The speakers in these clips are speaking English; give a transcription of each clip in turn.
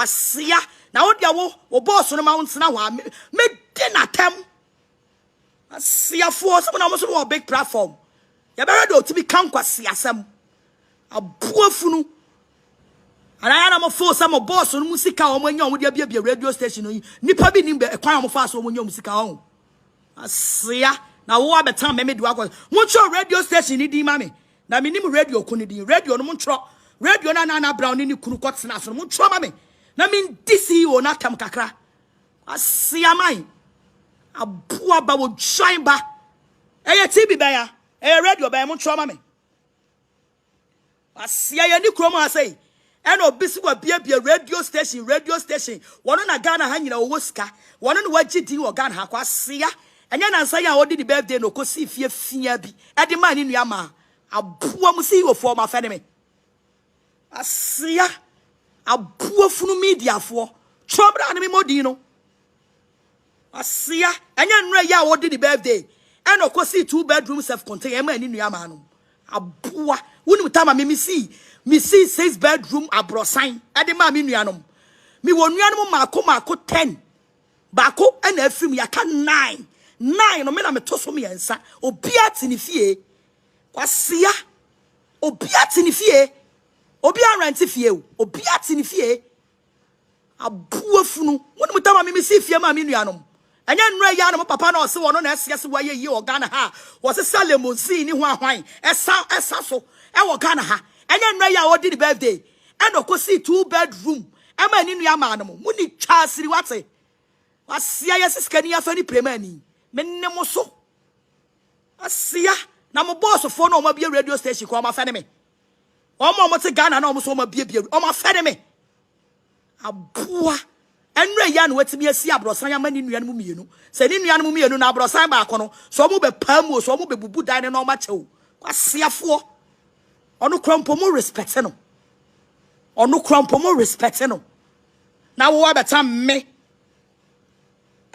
Kwasia. Now what you wo boss on the mountain now me dinner tem. Kwasia for someone almost a big platform. You better do to become kwasia some. A poor funu. And I am a force some boss on musica or when you would be a radio station. Nipa be nimbe a crime of fast when you musica on. Kwasia. Now what better me do I go? What's your radio station need mammy? Na minimum radio kunidi radio no montro radio na brown ni kunu kotsena so montro ma me na min disi o na tam kakra asia man aboa ba wo shine ba eye tv ba ya radio ba montro ma me asia ya ni kromo asai e na obisi wa bia radio station wono na Ghana ha nyina wo sika wono na wagidi wo Ghana ha kwa asia enya na nsa ya odi di birthday no kosi fia bi e de man ni nua ma abua musi wo for ma fene me asia abua funu media for chobra na me modi no asia anya nra ya wo di birthday and okosi 2-bedroom self contained e ma ni nua ma no abua wonu tama me si 6-bedroom abrosan e de ma me nua no mi wo nua no mako 10 bako e na afim ya ka 9 no me na me to so me yansa obia tini fie Kwasia obia tini fie obia renti fie obia tini fie abua funu wonu mutama me si fie ma me nuanom anya nura ya no papa na ose wono na ese waye yi o Ghana ha wo se Salemo si ni ho ahwan esa so e wo Ghana ha anya nura ya wo di the birthday and okosi 2-bedroom e ma ni nua ma no mu ni twasiri wate Kwasia yes skani afa ni premani menne mo so asia na mo boss for no ma bia radio station ko ma fene me o mo te Ghana na o mo so ma bia o ma fene me aboa enre ya na watimi asi abrosan ya mani nuan mu mienu se ni nuan mu mienu na abrosan ba akono so mo be pamu so mo be bubu dan ne no ma chew kwasiafo ono krompo mo respect no ono krompo mo respect no na wo abeta me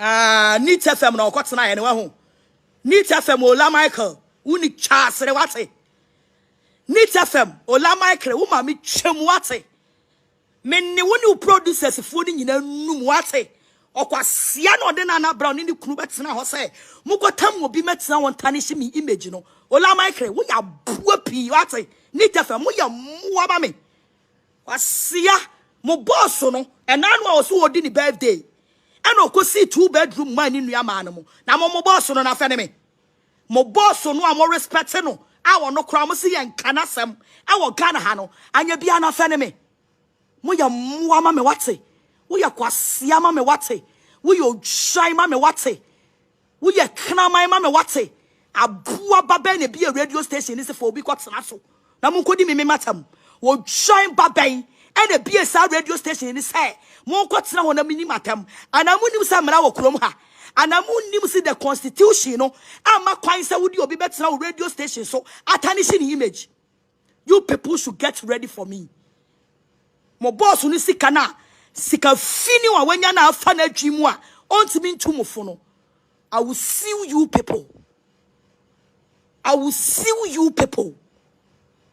Neat FM na okotena ye ne wa ho Neat FM Ola Michael uni chasere wate Neat FM Ola Michael wo ma me twem wate menni woni producers fo ni nyina num wate okwasia na ode na brown ni kunu betena ho se mukotam obi metena won tanish me image no Ola Michael wo ya bua pi wate Neat FM wo ya muwa ba me kwasia mo boss no enanu a so odi ni birthday eno okosi 2-bedroom man ni nua ma no mo na mo boss no na fe ne me mo boss no a mo respect no a wono kra mo se yen kanasem e wo Ghana ha no anya bia na fe ne me mo ya muwa ma me wate wo ya kwasia ma me wate wo ya shine ma me wate wo ya knaman ma me wate abua baba na bia radio station ni se for obi kwotena so na mo nkodi me matam wo shine baba and a bia sa radio station ni say mo kwotena ho na mini matam anamu nim sa mra wo krom ha anamu nim si the constitution no ama kwan sa wodi obi betena wo radio station so atanish ni image. You people should get ready for me. Mo boss ni sika na sika fini wa wanya na afa na adwimu a ontimi ntumofo no. I will sue you people. I will sue you people.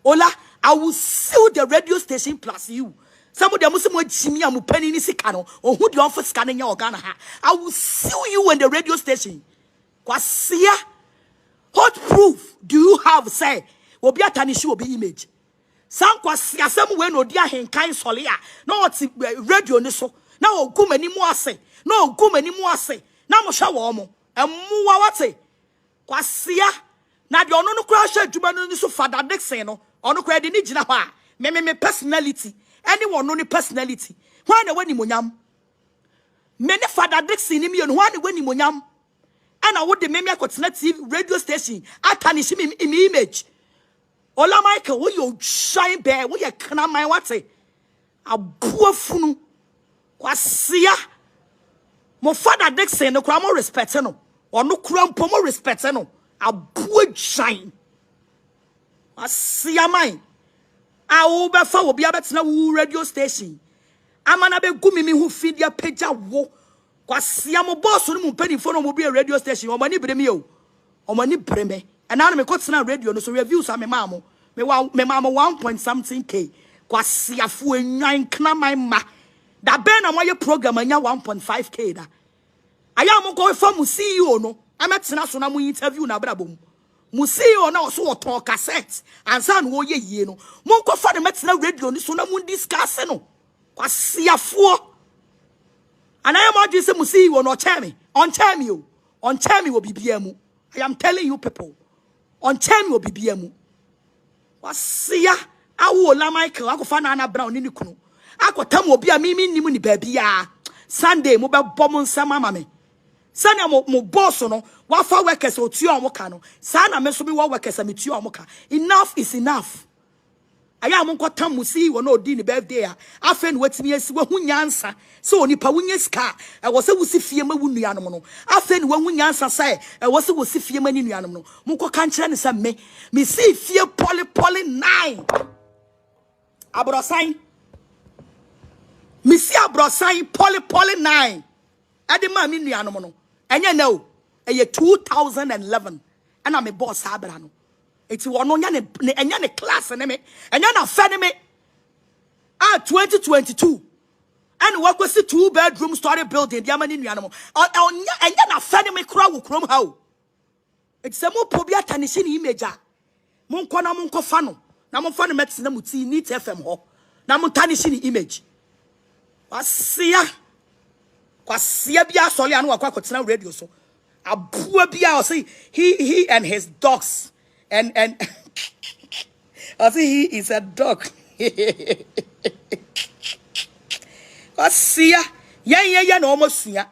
Ola, I will sue the radio station plus you. Some of them must mo jimi amu penny ni sika no. Who do you for sika nya Ghana ha? I will sue you in the radio station. Kwasia, what proof do you have say? Obi atanishi obi image. San kwasia sem we no dia henkan sole a na oti radio ni so na ogumani mu ase na ogumani mu ase na mo hwa wo mo emuwa wate kwasia na de ono no kura hwa adwuma no ni so Fadda Dickson no ono kura de ni gina ho a me personality anyone no ni personality why na wani monyam me ne Fadda Dickson ni me no why na wani monyam ana wo de me akotena TV radio station atanishi me image. Ola Michael, wo you shine bear, wo you kana my wate. Abua funu. Kwasia. Mo Fadda Dickson no kwa mo respect no. Or no krampo mo respect no. Abua shine. Kwasia mine. A wo be fa wo bia betena wo radio station. Amana be gumi mi hu feed page wo. Kwasia mo boss no mo pani fo no mo be radio station. O mani breme o. O mani breme. And now me got radio no so reviews are me mama. Me mama 1 point something K. Kwasia fu enyan kna my ma. Da ben na moye program anya 1.5k da. Aya mo go for mu CEO no. Ametena so na mu interview na brabom. Mu CEO na so oton cassette ansa no ye yie no. Mo go for the metena radio ni so na mu discuss no. Kwasiafo. Anaya mo adi se mu CEO no chemi. On chemi o. On chemi wo bibia mu. I am telling you people. On chemi wo bibia mu. Wasia awo la Michael akofa na ana brown ni kunu. Akotam obi a mimi nimu ni babia. Sunday mo be bom nsama mama. Sana mo boss no wafa workers o tuo omoka no sana me so bi wo workers am tuo omoka. Enough is enough. Aya mo nkotam mo si wo na odi ni birthday a afa no watimi asi wo hunyansa se onipa wunya ska e wo se wo si fie ma wu nuanom no afa no wo hunyansa sai e wo se wo si fie ma ni nuanom no mo ko kan kire ne se me si fie poly 9 abrosan me si abrosan poly 9 ade ma mi nuanom no enye na o eye 2011 ana me boss abra no eti wono nya ne enya ne class ne me enya na fa ne me 2022 and work with 2-bedroom story building the amani nuanom enya na fa ne me kura wo krom ha o eti se mo pobia tanisi ni image a mo nko na mo nko fa no na mo fa no met na muti ni TFM ho na mo tanisi ni image kwasia bia sole anu akwa kotena radio so abua bia o say he and his dogs and I say he is a dog. Kwasia ya na omosua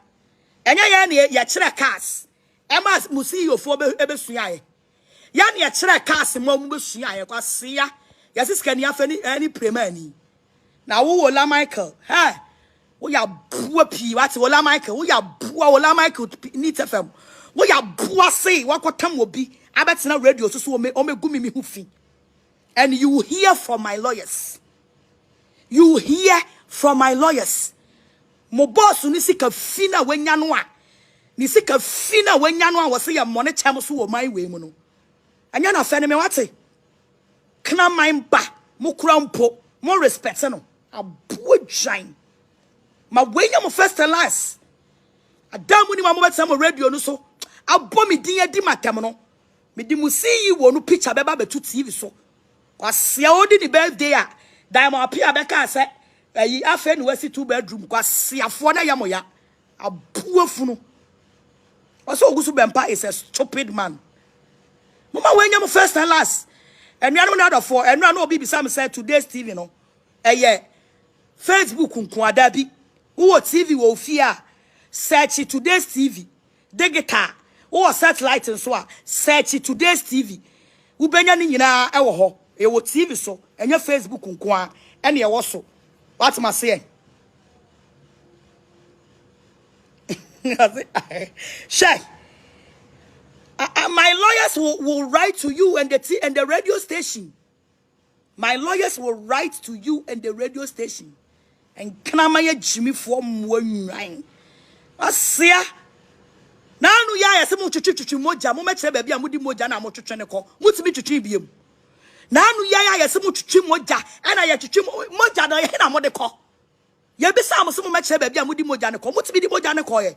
enya ya na ya kire cars ema musi yofo ebesua ye ya na ya kire cars mo besua ye kwasia ya siska ni afani ani premani na wo la Michael ha wo ya bua pi what wo la Michael wo ya bua wo la Michael ni TFM wo ya bua say wakotam obi abetena radio so omegumi mi hufi and you hear from my lawyers mo boss ni sika fina wanya no a ni sika fina wanya no a wo say ya money cham so wo my way mu no anya na fa ne me wate kna mind ba mo kura mpo mo respect no abo dwan ma wenya mo first and last adamu ni ma mo betam radio no so abo mi din adi matam no me di mu see wo no picture beba betu TV so kwasia odi ni birthday a diamond apia beka se ayi afa ni wasi 2-bedroom kwasia fo na yamoya abuafu no also ogusu bempa is a stupid man mama wenya mo first and last enwanu na for enwanu obi bi sam say today's TV no Facebook nkwada bi wo TV wo fia search today's TV digital wo satellite nso a search today's TV wo benya ni nyina e wo ho e wo TV so enya Facebook nko a ene e wo so what ma say shay my lawyers will write to you and the radio station. My lawyers will write to you and the radio station and kramaya Jimmy from one line asia na anu ya yese mo twetwetwe moja mo metre ba bia modi moja na mo twetwe ne ko mutimi twetwe biem na anu ya yese mo twetwe moja ana ya twetwe moja na ye na mo de ko ye bisa mo so mo metre ba bia modi moja ne ko mutimi di moja ne ko ye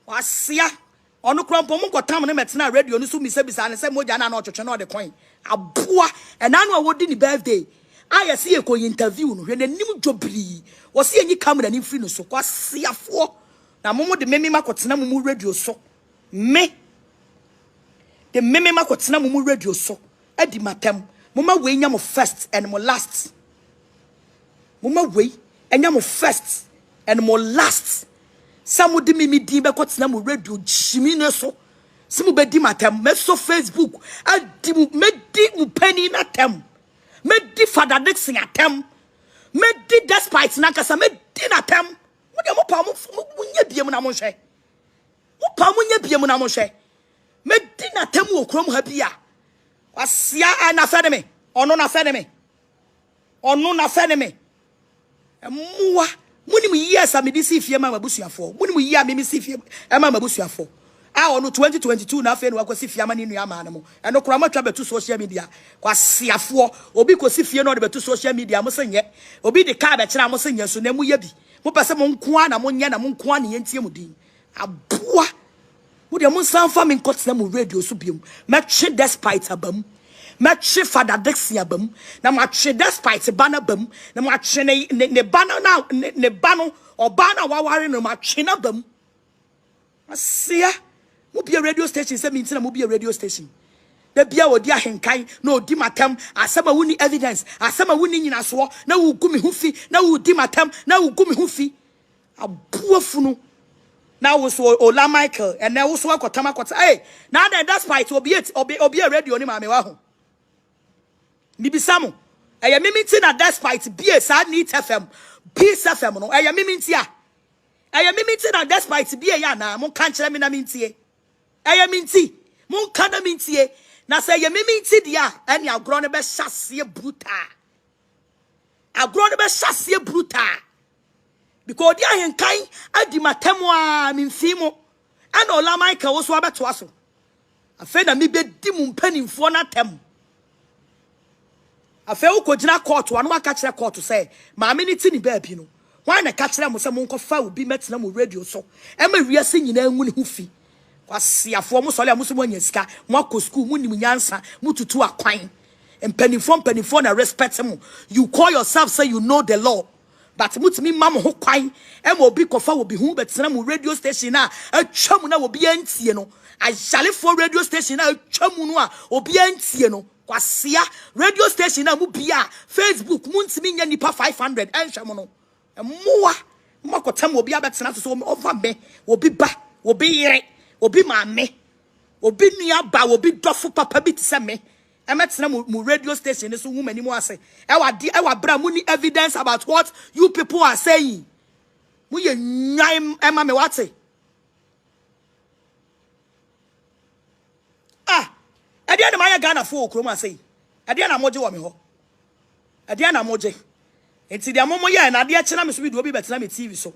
asia onu krompo mo kotam ne metena radio no so bisa ne se moja na na twetwe na o de coin aboa and anu a wodi ni birthday ayese ye ko interview no hwe nanim dwobri wo se enyi camera ni free no so kwasiafo na momo de meme makotena mumu radio so me de meme makotena mumu radio so adi matem moma we nya mo first and mo last moma we enya mo first and mo last samu de meme din be kotena mo radio jimi ne so simu be di matem me so Facebook adi mu medi mu pani na tem medi Fadda Dickson atem medi despite na kasa medi na tem mo pa mo nya biem na mo hwe mo pa mo nya biem na mo hwe me di na tem wo krom ha bia wasia na fa de me ono na fa de me muwa muni mu years a me di si fie ma mabusuafo muni mu year me mi si fie ma mabusuafo a ono 2022 na fa no akwasi fie ma ni nua ma na mo eno kura matwa betu social media kwasiafo obi ko si fie no de betu social media mo senye obi de ka be kira mo senye so na mu ye bi Mo pese mo nko na mo nya na mo nko na yentie mu din. Aboa. Mo de mo san fa me nkotena mo radio so biom. Metwe despite abam. Metwe Fadda Dickson abam. Na mo atwe despite bana bam. Na mo atwe ne bana na ne bano obana waware no mo atwe na bam. Asia. Mo be a radio station say me ntina mo be a radio station. Da bia wodi ahenkan na odi matam asema woni evidence asema woni nyina so na wo gu me ho fi na wo di matam na wo gu me ho fi abuafunu na wo so Ola Michael and na wo so akotama kota eh na that spite obi a radio ni ma me wa ho ni bisamo eye mimiti na that spite bia sa Neat FM Peace FM no eye mimiti a eye mimiti na that spite bia ya na mo kan kire me na mintie eye minti mo kan na mintie na say ye mimiti dia ene agro ne be hyase bruta agro ne be hyase bruta because dia henkan adi matemu a mimfimo ana Ola Michael wo so abeto aso afa na mi be di mu mpanimfo na tem afa wo kogina court wa no aka kire court say ma me ni ti ni ba bi no wan na ka kire mo say mo nkofa obi metina mo radio so e ma wiase nyina ngu ne ho fi wasiafo mo sole amuso mo nyasika mo akọ school mo nim nyansa mo tutu akwan mpanifo na respect mo. You call yourself say you know the law but mutimi mam ho kwan e ma obi kofa obi hu betena mo radio station na atwa mu na obi antie no ajale for radio station na atwa mu no a obi antie no kwasia radio station na mu bia Facebook mu ntimi nya nipa 500 enhwa mo no moa mo akota mo obi abetena so over me obi ba obi yire obi maame obi nua ba obi dofo papa bi tse me emetena mu radio station so hu mani mu ase e wa bra mu ni evidence about what you people are saying mu ye nwan ema me wate e dia na ma ya Ghana fo okrom ase e dia na moje wo me ho e dia na moje enti dia momo ye na dia kina me so bi do obi betena me TV so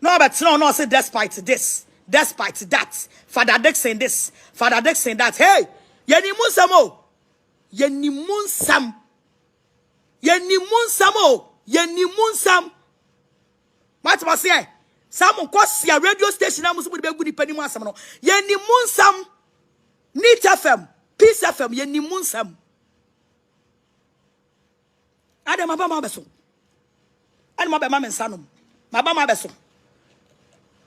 no betena no say despite this despite that Fadda Dickson this Fadda Dickson that hey yeni munsam what was say some kwasi radio station amusu be gu ni pani mu asam no yeni munsam Neat FM Peace FM yeni munsam adam aba ma beso adam aba ma mensanom aba ma beso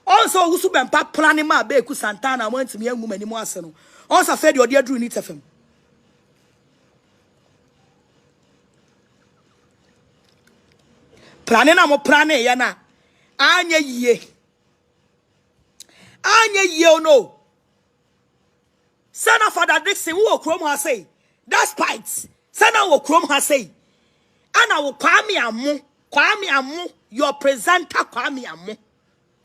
also usu bempa planning ma be ku Santana want me angu mani mu ase no also fed your dear Drew Neat FM planning na mo planning ya na anya yie no sana Fadda Dickson wo krom ha say that spite sana wo krom ha say ana wo kwame amu your presenter kwame amu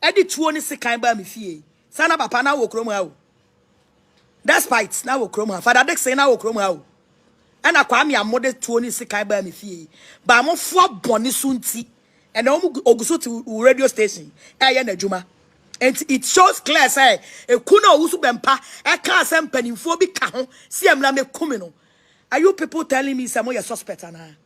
edi tuo ni sikan ba me fie sana papa na wo krom ha o despite na wo krom ha Fadda Dickson na wo krom ha o ana kwame amode tuo ni sikan ba me fie ba mo fo boni sunti and oguso to radio station eye na djuma and it shows clear say e kuna usu bempa e kan say mpanimfo bi ka ho si emla me kumi no. Are you people telling me say mo your suspect ana?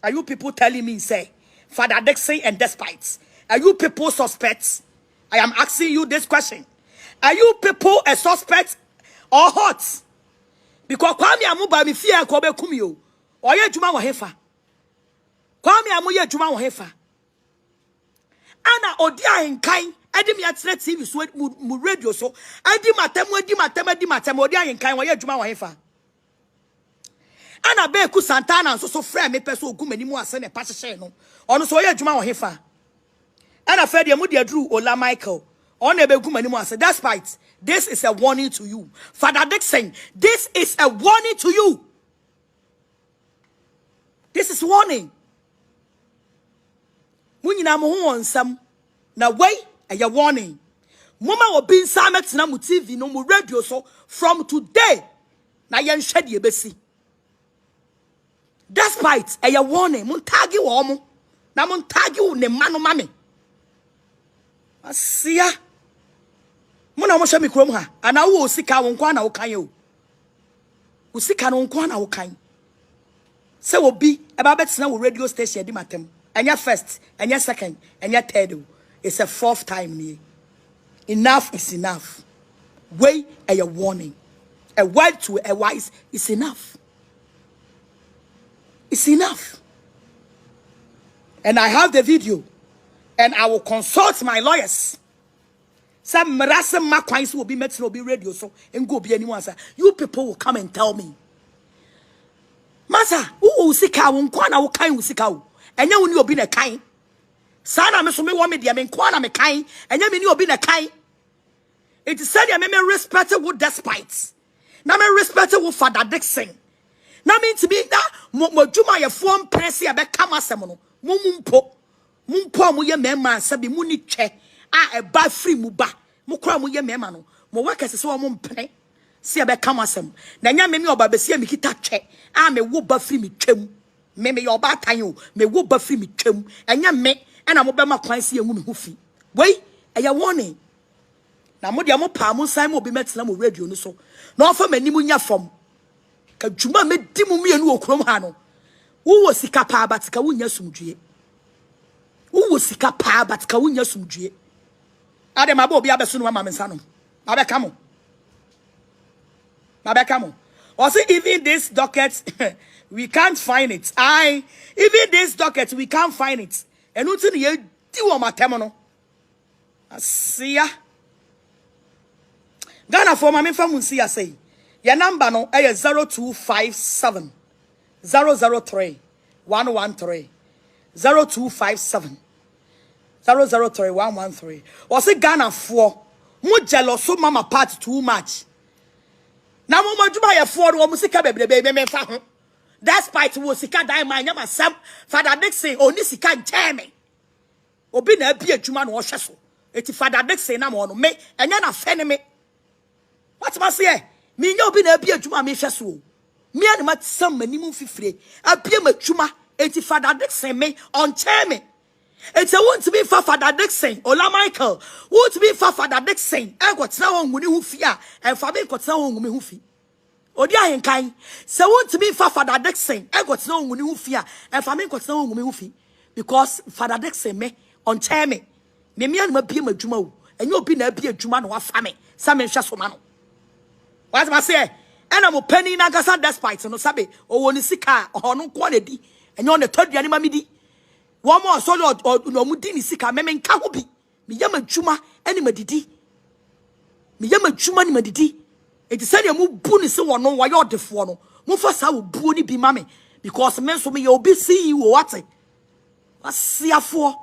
Are you people telling me say Fadda Dickson and despite are you people suspects? I am asking you this question. Are you people a suspect or hot? Because kwame amuba mi fie ko be kumi o. Oye djuma wo hefa. Kwame amuye djuma wo hefa. Ana odi ahenkan edi mi atre TV so mu radio so edi matem odi ahenkan wo ye djuma wo hefa. Ana be ku Santana so frɛ me pɛ so ogumani mu ase ne pa hyehye no ono so ye djuma wo hefa. Ana fɛ de mu de Drew Ola Michael on e be gumani mu ase. Despite this is a warning to you. Fadda Dickson, this is a warning to you. This is warning. Munyina mo ho onsam na wei a warning. Mama obi nsa metena mu TV no mu radio so from today na yen hwede e besi. Despite a warning, mun tagi wo mo na mun tagi wo ne ma no mame. Asia muna mo hwe mi krom ha ana wo sika wo nkwa na wo kan yo. Wo sika no nkwa na wo kan. Se obi e ba betena wo radio station di matem. And your first, and your second, and your third. It's a fourth time near. Enough is enough. Way a warning. A word to a wise is enough. It's enough. And I have the video. And I will consult my lawyers. Some Marasa Makwines will be met to be radio, so and go be anyone. You people will come and tell me. Masa, who seek out one will kind will seek out. And you will be a kind. Sana me so me want me dear, me kwana me kind, and you mean you be a kind. It is said, I may respect with despite. Now, me respect with Fadda Dickson. Now, mean to be that Mojuma, your form pressy, I bet come as someone. Mumpo muye mema, sabi muni che. A bad free muba. Mukra muye memano. Mo workers is so mumpene. See, I bet come as some. Nanya me or babesia me kita che. I me wuba free me chem. Me your bad time, me wuba free me chem. And ya me, and I'm over my client see a woman who fee. Wait, a warning. Na mo dia mo pa mo san mo be metina mo radio no so na ofa mani mu nya fom ka dwuma me di mu mienu okrom ha no wo wo sika pa abatika wo nya sumdue wo wo sika pa abatika wo nya sumdue ade ma ba obi abeso no ma me nsa no ma be kamo or say even this docket we can't find it even this docket we can't find it enu ti ne ye di wo matem no asia Ghana for my family see say your number no 0257 003 113 0257 003 113 or say Ghana for mo jealous so mama part too much na mo maduma ye for wo musika bebrebe me fa ho despite wo sika dai man nyama sam Fadda Dickson oni sika nteme obi na abi adwuma no wo hwe so eti Fadda Dickson na mo no me enya na fe ne me. What must say? Me no be na bia dwuma me hwe so. Me an mat sam manimu fifire. Abia matwuma eti Fadda Dickson me on chair me. It's a want to be for Fadda Dickson. Ola Michael. Want to be for Fadda Dickson. E go tena won nguni hu fi a. E fa be go tena won ngumi hu fi. Odi ahenkan. Se want to be for Fadda Dickson. E go tena won nguni hu fi a. E fa me go tena won ngumi hu fi. Because Fadda Dickson me on chair me. Me an ma bia madwuma o. Enyo obi na bia adwuma no wa fa me. Sa me hwe so ma no. What am I say? And I'm penny na gasa despite no sabe o woni sika o no ko na di enyo na todi ani ma mi di wo mo so no mu di ni sika me nka ho bi me yama dwuma ani madidi me yama dwuma ni madidi e ti say mu bu ni se wo no wa yo defo no mu fa sa wo bu ni bi ma me because me so me ye obi see you what asiafo